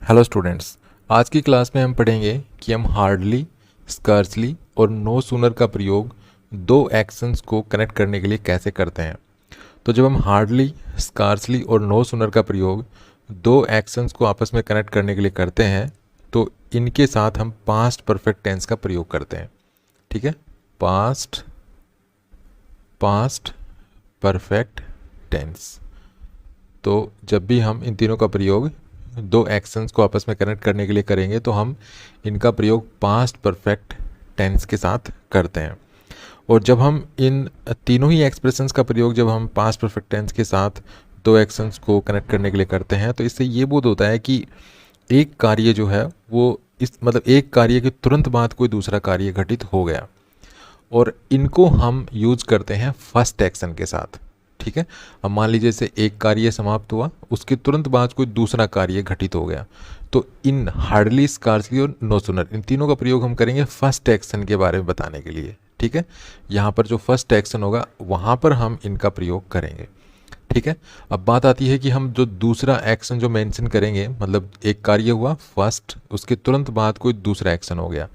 Hello students, आज की class में हम पढ़ेंगे कि हम हार्डली, स्कार्सली और नो सूनर का प्रयोग दो एक्शंस को कनेक्ट करने के लिए कैसे करते हैं। तो जब हम हार्डली, स्कार्सली और नो सूनर का प्रयोग दो एक्शंस को आपस में कनेक्ट करने के लिए करते हैं तो इनके साथ हम पास्ट परफेक्ट टेंस का प्रयोग करते हैं। ठीक है, पास्ट पास्ट परफेक्ट टेंस। तो जब भी हम इन तीनों का प्रयोग दो एक्शंस को आपस में कनेक्ट करने के लिए करेंगे तो हम इनका प्रयोग पास्ट परफेक्ट टेंस के साथ करते हैं। और जब हम इन तीनों ही एक्सप्रेशंस का प्रयोग जब हम पास्ट परफेक्ट टेंस के साथ दो एक्शंस को कनेक्ट करने के लिए करते हैं तो इससे ये बोध होता है कि एक कार्य जो है वो एक कार्य के तुरंत बाद कोई दूसरा कार्य घटित हो गया, और इनको हम यूज करते हैं फर्स्ट एक्शन के साथ। ठीक है, अब मान लीजिए जैसे एक कार्य समाप्त हुआ, उसके तुरंत बाद कोई दूसरा कार्य घटित हो गया, तो इन हार्डली, स्कार्सली और नो सूनर इन तीनों का प्रयोग हम करेंगे फर्स्ट एक्शन के बारे में बताने के लिए। ठीक है, यहाँ पर जो फर्स्ट एक्शन होगा वहाँ पर हम इनका प्रयोग करेंगे। ठीक है, अब बात आती है कि हम जो दूसरा एक्शन जो मेंशन करेंगे, मतलब एक कार्य हुआ फर्स्ट, उसके तुरंत बाद कोई दूसरा एक्शन हो गया,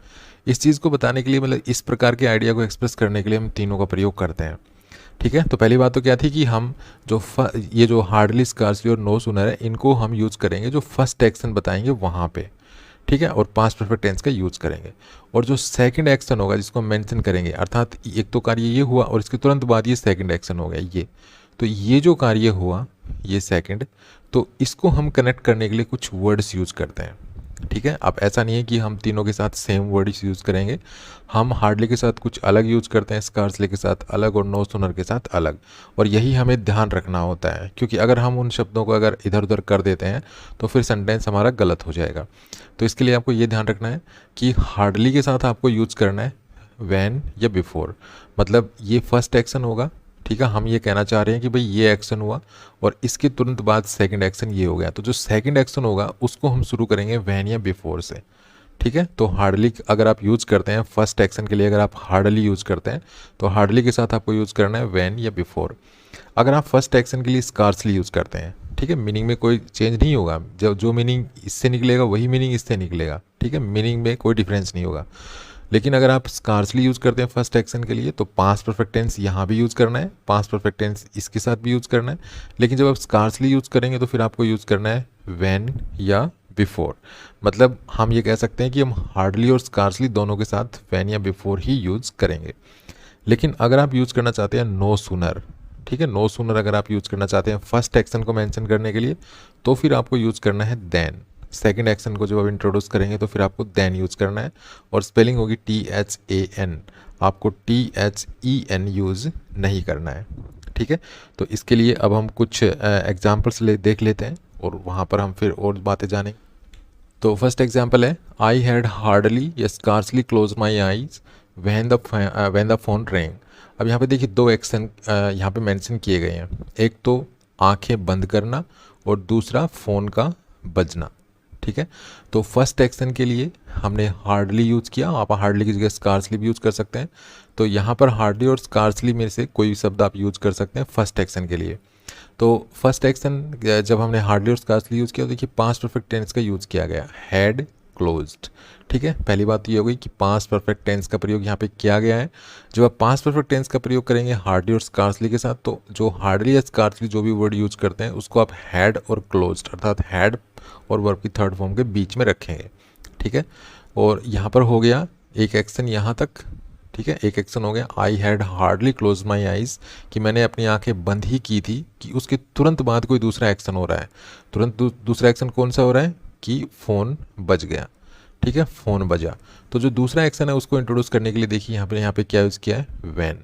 इस चीज़ को बताने के लिए, मतलब इस प्रकार के आइडिया को एक्सप्रेस करने के लिए हम तीनों का प्रयोग करते हैं। ठीक है, तो पहली बात तो क्या थी कि हम ये जो हार्डली, स्कार्सली और नो सूनर है इनको हम यूज़ करेंगे जो फर्स्ट एक्शन बताएंगे वहाँ पे। ठीक है, और पास्ट परफेक्ट टेंस का यूज़ करेंगे। और जो सेकंड एक्शन होगा जिसको हम मेंशन करेंगे, अर्थात एक तो कार्य ये हुआ और इसके तुरंत बाद ये सेकंड एक्शन हो गया ये, तो ये जो कार्य हुआ ये सेकंड, तो इसको हम कनेक्ट करने के लिए कुछ वर्ड्स यूज़ करते हैं। ठीक है, अब ऐसा नहीं है कि हम तीनों के साथ सेम वर्ड्स यूज़ करेंगे, हम हार्डली के साथ कुछ अलग यूज़ करते हैं, स्कार्सली के साथ अलग और नो सूनर के साथ अलग। और यही हमें ध्यान रखना होता है, क्योंकि अगर हम उन शब्दों को अगर इधर उधर कर देते हैं तो फिर सेंटेंस हमारा गलत हो जाएगा। तो इसके लिए आपको ये ध्यान रखना है कि हार्डली के साथ आपको यूज़ करना है व्हेन या बिफोर, मतलब ये फर्स्ट एक्शन होगा। ठीक है, हम ये कहना चाह रहे हैं कि भाई ये एक्शन हुआ और इसके तुरंत बाद सेकंड एक्शन ये हो गया, तो जो सेकंड एक्शन होगा उसको हम शुरू करेंगे व्हेन या बिफोर से। ठीक है, तो हार्डली अगर आप यूज़ करते हैं फर्स्ट एक्शन के लिए, अगर आप हार्डली यूज़ करते हैं तो हार्डली के साथ आपको यूज़ करना है व्हेन या बिफोर। अगर आप फर्स्ट एक्शन के लिए स्कार्सली यूज़ करते हैं, ठीक है, मीनिंग में कोई चेंज नहीं होगा, जो मीनिंग इससे निकलेगा वही मीनिंग इससे निकलेगा। ठीक है, मीनिंग में कोई डिफरेंस नहीं होगा। लेकिन अगर आप स्कार्सली यूज़ करते हैं फर्स्ट एक्शन के लिए तो पास्ट परफेक्ट टेंस यहाँ भी यूज़ करना है, पास्ट परफेक्ट टेंस इसके साथ भी यूज़ करना है। लेकिन जब आप स्कार्सली यूज़ करेंगे तो फिर आपको यूज़ करना है व्हेन या बिफोर। मतलब हम ये कह सकते हैं कि हम हार्डली और स्कार्सली दोनों के साथ व्हेन या बिफोर ही यूज़ करेंगे। लेकिन अगर आप यूज़ करना चाहते हैं नो सूनर, ठीक है, नो सूनर अगर आप यूज़ करना चाहते हैं फर्स्ट एक्शन को मेंशन करने के लिए तो फिर आपको यूज़ करना है देन। सेकंड एक्शन को जब आप इंट्रोड्यूस करेंगे तो फिर आपको देन यूज़ करना है, और स्पेलिंग होगी THAN, आपको THEN यूज़ नहीं करना है। ठीक है, तो इसके लिए अब हम कुछ एग्जाम्पल्स देख लेते हैं और वहाँ पर हम फिर और बातें जानेंगे। तो फर्स्ट एग्जाम्पल है, आई हैड हार्डली या scarcely close my eyes when the phone ring. अब यहाँ पे देखिए दो एक्शन यहाँ पे मेंशन किए गए हैं, एक तो आंखें बंद करना और दूसरा फ़ोन का बजना। ठीक है, तो फर्स्ट एक्शन के लिए हमने हार्डली यूज़ किया, आप हार्डली की जगह स्कार्सली भी यूज़ कर सकते हैं। तो यहाँ पर हार्डली और स्कार्सली में से कोई शब्द आप यूज़ कर सकते हैं फर्स्ट एक्शन के लिए। तो फर्स्ट एक्शन जब हमने हार्डली और स्कार्सली यूज़ किया तो देखिए पास्ट परफेक्ट टेंस का यूज़ किया गया, हैड क्लोज्ड। ठीक है, पहली बात तो ये हो गई कि पास्ट परफेक्ट टेंस का प्रयोग यहाँ पे किया गया है। जब आप पास्ट परफेक्ट टेंस का प्रयोग करेंगे हार्डली और स्कार्सली के साथ, तो जो हार्डली या स्कार्सली जो भी वर्ड यूज़ करते हैं उसको आप हैड और क्लोज्ड, अर्थात हैड और वर्ब की थर्ड फॉर्म के बीच में रखेंगे। ठीक है, और यहाँ पर हो गया एक एक्शन यहाँ तक। ठीक है, एक एक्शन हो गया I had hardly close my eyes, कि मैंने अपनी आंखें बंद ही की थी, कि उसके तुरंत बाद कोई दूसरा एक्शन हो रहा है। तुरंत दूसरा एक्शन कौन सा हो रहा है कि फ़ोन बज गया। ठीक है, फ़ोन बजा, तो जो दूसरा एक्शन है उसको इंट्रोड्यूस करने के लिए देखिए यहाँ पे क्या यूज़ किया है, व्हेन।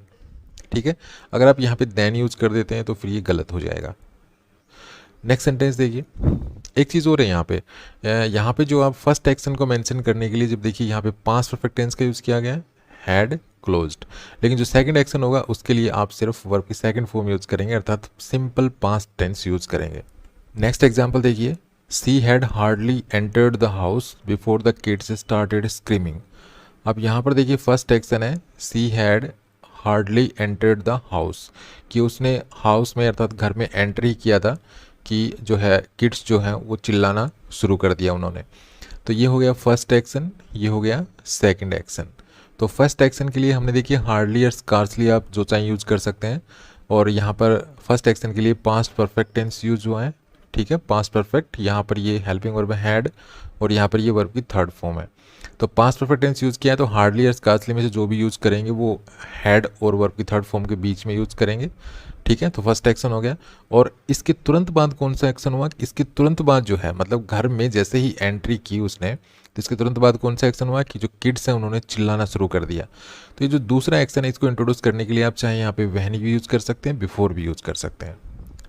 ठीक है, अगर आप यहाँ पे देन यूज़ कर देते हैं तो फिर ये गलत हो जाएगा। नेक्स्ट सेंटेंस देखिए, एक चीज़ और है यहाँ पे जो आप फर्स्ट एक्शन को मेंशन करने के लिए जब देखिए यहाँ पे पास्ट परफेक्ट टेंस का यूज़ किया गया है, हैड क्लोज्ड, लेकिन जो सेकंड एक्शन होगा उसके लिए आप सिर्फ वर्ब की सेकंड फॉर्म यूज़ करेंगे, अर्थात सिंपल पास्ट टेंस यूज़ करेंगे। नेक्स्ट एग्जांपल देखिए, she had hardly entered the house before the kids started screaming. अब यहाँ पर देखिए फर्स्ट एक्शन है she had hardly entered the house, कि उसने हाउस में अर्थात घर में एंट्री किया था कि जो है किड्स जो हैं वो चिल्लाना शुरू कर दिया उन्होंने। तो ये हो गया फर्स्ट एक्शन, ये हो गया सेकंड एक्शन। तो फर्स्ट एक्शन के लिए हमने देखिए हार्डली और स्कार्सली आप जो चाहे यूज़ कर सकते हैं, और यहाँ पर फर्स्ट एक्शन के लिए पास्ट परफेक्ट टेंस यूज हुआ है, ठीक है, पास्ट परफेक्ट। यहाँ पर ये हेल्पिंग वर्ब हैड और यहाँ पर ये वर्ब की थर्ड फॉर्म है। तो पास्ट परफेक्ट टेंस यूज़ किया है, तो हार्डली और स्कार्सली में से जो भी यूज़ करेंगे वो हैड और वर्ब की थर्ड फॉर्म के बीच में यूज़ करेंगे, ठीक है। तो फर्स्ट एक्शन हो गया। और इसके तुरंत बाद कौन सा एक्शन हुआ, इसके तुरंत बाद जो है मतलब घर में जैसे ही एंट्री की उसने, तो इसके तुरंत बाद कौन सा एक्शन हुआ कि जो किड्स हैं उन्होंने चिल्लाना शुरू कर दिया। तो ये जो दूसरा एक्शन है इसको इंट्रोड्यूस करने के लिए आप चाहे यहाँ पे व्हेन भी यूज़ कर सकते हैं, बिफोर भी यूज़ कर सकते हैं,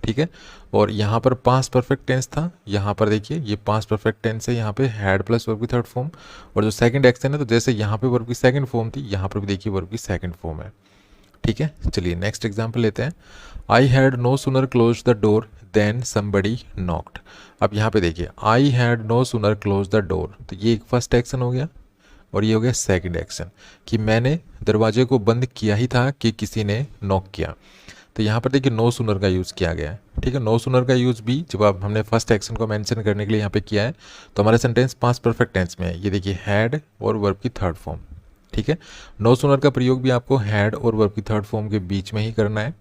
ठीक है। और यहाँ पर पास्ट परफेक्ट टेंस था, यहाँ पर देखिए ये पास्ट परफेक्ट टेंस है, यहाँ पे हैड प्लस वर्ब की थर्ड फॉर्म। और जो सेकंड एक्शन है तो जैसे यहाँ पे वर्ब की सेकंड फॉर्म थी, यहाँ पर भी देखिए वर्ब की सेकंड फॉर्म है, ठीक है। चलिए नेक्स्ट एग्जाम्पल लेते हैं। I had no sooner close the door than somebody knocked. अब यहाँ पे देखिए I had no sooner close the door, तो ये एक फर्स्ट एक्शन हो गया और ये हो गया सेकंड एक्शन कि मैंने दरवाजे को बंद किया ही था कि किसी ने नॉक किया। तो यहाँ पर देखिए नो सूनर का यूज़ किया गया है, ठीक है। नो सूनर का यूज़ भी जब आप हमने फर्स्ट एक्शन को मेंशन करने के लिए यहाँ पे किया है तो हमारा सेंटेंस पास्ट परफेक्ट टेंस में है। ये देखिए हैड और वर्ब की थर्ड फॉर्म, ठीक है। नो सूनर का प्रयोग भी आपको हैड और वर्ब की थर्ड फॉर्म के बीच में ही करना है,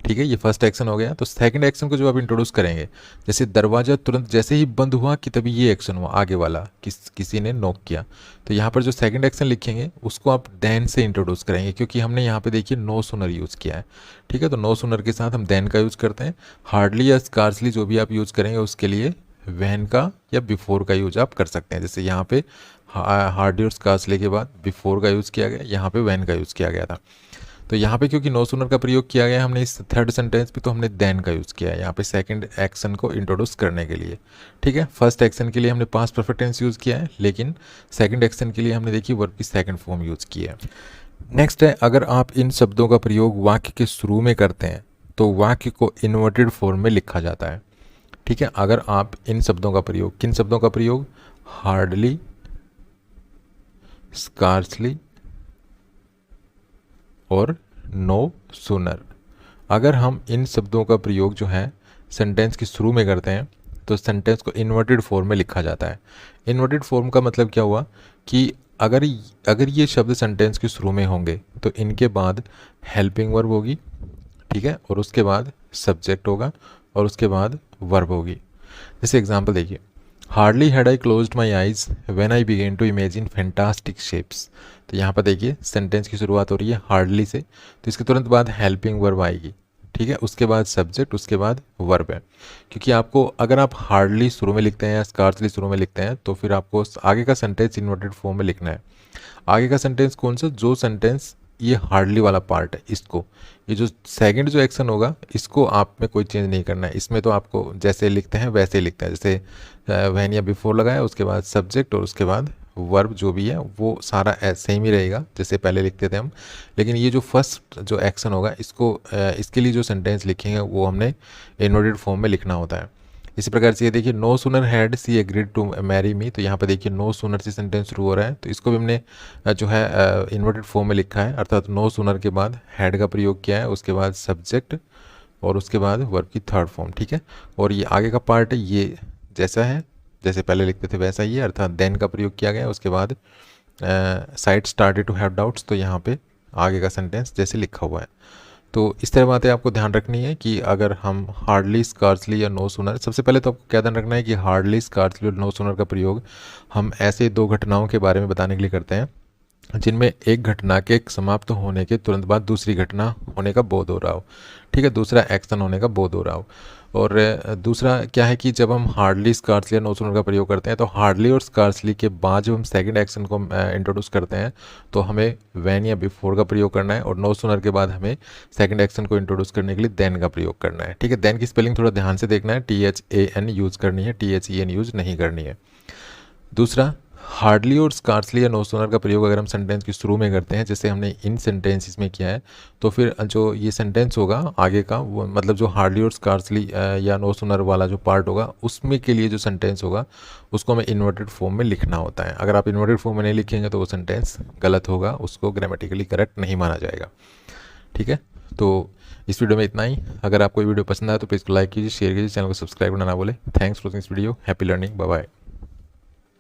ठीक है। ये फर्स्ट एक्शन हो गया। तो सेकंड एक्शन को जो आप इंट्रोड्यूस करेंगे, जैसे दरवाजा तुरंत जैसे ही बंद हुआ कि तभी ये एक्शन हुआ आगे वाला किसी ने नॉक किया, तो यहाँ पर जो सेकंड एक्शन लिखेंगे उसको आप देन से इंट्रोड्यूस करेंगे, क्योंकि हमने यहाँ पे देखिए नो सूनर यूज़ किया है, ठीक है। तो नो सूनर के साथ हम देन का यूज़ करते हैं। हार्डली या स्कार्सली जो भी आप यूज़ करेंगे उसके लिए व्हेन का या बिफोर का यूज आप कर सकते हैं। जैसे यहाँ पे हार्डली और स्कार्सली के बाद बिफोर का यूज़ किया गया, यहाँ पे व्हेन का यूज़ किया गया था। तो यहाँ पे क्योंकि नो सूनर का प्रयोग किया गया हमने इस थर्ड सेंटेंस पे, तो हमने देन का यूज़ किया है यहाँ पे सेकंड एक्शन को इंट्रोड्यूस करने के लिए, ठीक है। फर्स्ट एक्शन के लिए हमने पास्ट परफेक्ट टेंस यूज़ किया है, लेकिन सेकंड एक्शन के लिए हमने देखिए वर्ब की सेकंड फॉर्म यूज़ की है। नेक्स्ट है, अगर आप इन शब्दों का प्रयोग वाक्य के शुरू में करते हैं तो वाक्य को इन्वर्टेड फॉर्म में लिखा जाता है, ठीक है। अगर आप इन शब्दों का प्रयोग, किन शब्दों का प्रयोग, हार्डली, स्कार्सली और नो सूनर, अगर हम इन शब्दों का प्रयोग जो है सेंटेंस के शुरू में करते हैं तो सेंटेंस को इन्वर्टेड फॉर्म में लिखा जाता है। इन्वर्टेड फॉर्म का मतलब क्या हुआ कि अगर ये शब्द सेंटेंस के शुरू में होंगे तो इनके बाद हेल्पिंग वर्ब होगी, ठीक है, और उसके बाद सब्जेक्ट होगा और उसके बाद वर्ब होगी। जैसे एग्जांपल देखिए, hardly had I closed my eyes when I began to imagine fantastic shapes. तो यहाँ पर देखिए सेंटेंस की शुरुआत हो रही है हार्डली से, तो इसके तुरंत बाद हेल्पिंग वर्ब आएगी, ठीक है, उसके बाद सब्जेक्ट, उसके बाद वर्ब है। क्योंकि आपको अगर आप हार्डली शुरू में लिखते हैं या स्कार्सली शुरू में लिखते हैं तो फिर आपको आगे का सेंटेंस इन्वर्टेड फॉर्म में लिखना है। आगे का सेंटेंस कौन सा, जो सेंटेंस ये हार्डली वाला पार्ट है, इसको, ये जो सेकंड जो एक्शन होगा इसको आप में कोई चेंज नहीं करना है। इसमें तो आपको जैसे लिखते हैं वैसे ही लिखते हैं, जैसे व्हेन या बिफोर लगाया, उसके बाद सब्जेक्ट और उसके बाद वर्ब जो भी है वो सारा सेम ही रहेगा जैसे पहले लिखते थे हम। लेकिन ये जो फर्स्ट जो एक्शन होगा इसके लिए जो सेंटेंस लिखेंगे वो हमने इन्वर्टेड फॉर्म में लिखना होता है। इसी प्रकार से ये देखिए, no sooner had she agreed to marry me, तो यहाँ पर देखिए नो सूनर से सेंटेंस शुरू हो रहा है, तो इसको भी हमने जो है इन्वर्टेड फॉर्म में लिखा है, अर्थात नो सूनर के बाद हैड का प्रयोग किया है, उसके बाद सब्जेक्ट और उसके बाद वर्ब की थर्ड फॉर्म, ठीक है। और ये आगे का पार्ट है ये जैसा है, जैसे पहले लिखते थे वैसा ही है, अर्थात देन का प्रयोग किया गया, उसके बाद side started to have doubts, तो यहाँ पे आगे का सेंटेंस जैसे लिखा हुआ है। तो इस तरह बातें आपको ध्यान रखनी है कि अगर हम हार्डली, स्कार्सली या नो सूनर, सबसे पहले तो आपको क्या ध्यान रखना है कि हार्डली, स्कार्सली और नो सूनर का प्रयोग हम ऐसे दो घटनाओं के बारे में बताने के लिए करते हैं जिनमें एक घटना के समाप्त होने के तुरंत बाद दूसरी घटना होने का बोध हो रहा हो, ठीक है, दूसरा एक्शन होने का बोध हो रहा हो। और दूसरा क्या है कि जब हम हार्डली, स्कार्सली या नो सूनर का प्रयोग करते हैं तो हार्डली और स्कार्सली के बाद जब हम सेकंड एक्शन को इंट्रोड्यूस करते हैं तो हमें व्हेन या बिफोर का प्रयोग करना है, और नो सूनर के बाद हमें सेकंड एक्शन को इंट्रोड्यूस करने के लिए देन का प्रयोग करना है, ठीक है। देन की स्पेलिंग थोड़ा ध्यान से देखना है, THAN यूज़ करनी है, THEN यूज़ नहीं करनी है। दूसरा, हार्डली और स्कार्सली या नो सूनर का प्रयोग अगर हम सेंटेंस के शुरू में करते हैं जैसे हमने इन सेंटेंसेस में किया है, तो फिर जो ये सेंटेंस होगा आगे का वो मतलब जो हार्डली और स्कार्सली या नो सूनर वाला जो पार्ट होगा उसमें के लिए जो सेंटेंस होगा उसको हमें इन्वर्टेड फॉर्म में लिखना होता है। अगर आप इन्वर्टेड फॉर्म में नहीं लिखेंगे तो वो सेंटेंस गलत होगा, उसको ग्रामेटिकली करेक्ट नहीं माना जाएगा, ठीक है। तो इस वीडियो में इतना ही। अगर आपको ये वीडियो पसंद आया तो प्लीज़ लाइक कीजिए, शेयर कीजिए, चैनल को सब्सक्राइब करना ना भूलें। Thanks for watching this video. Happy learning. Bye bye.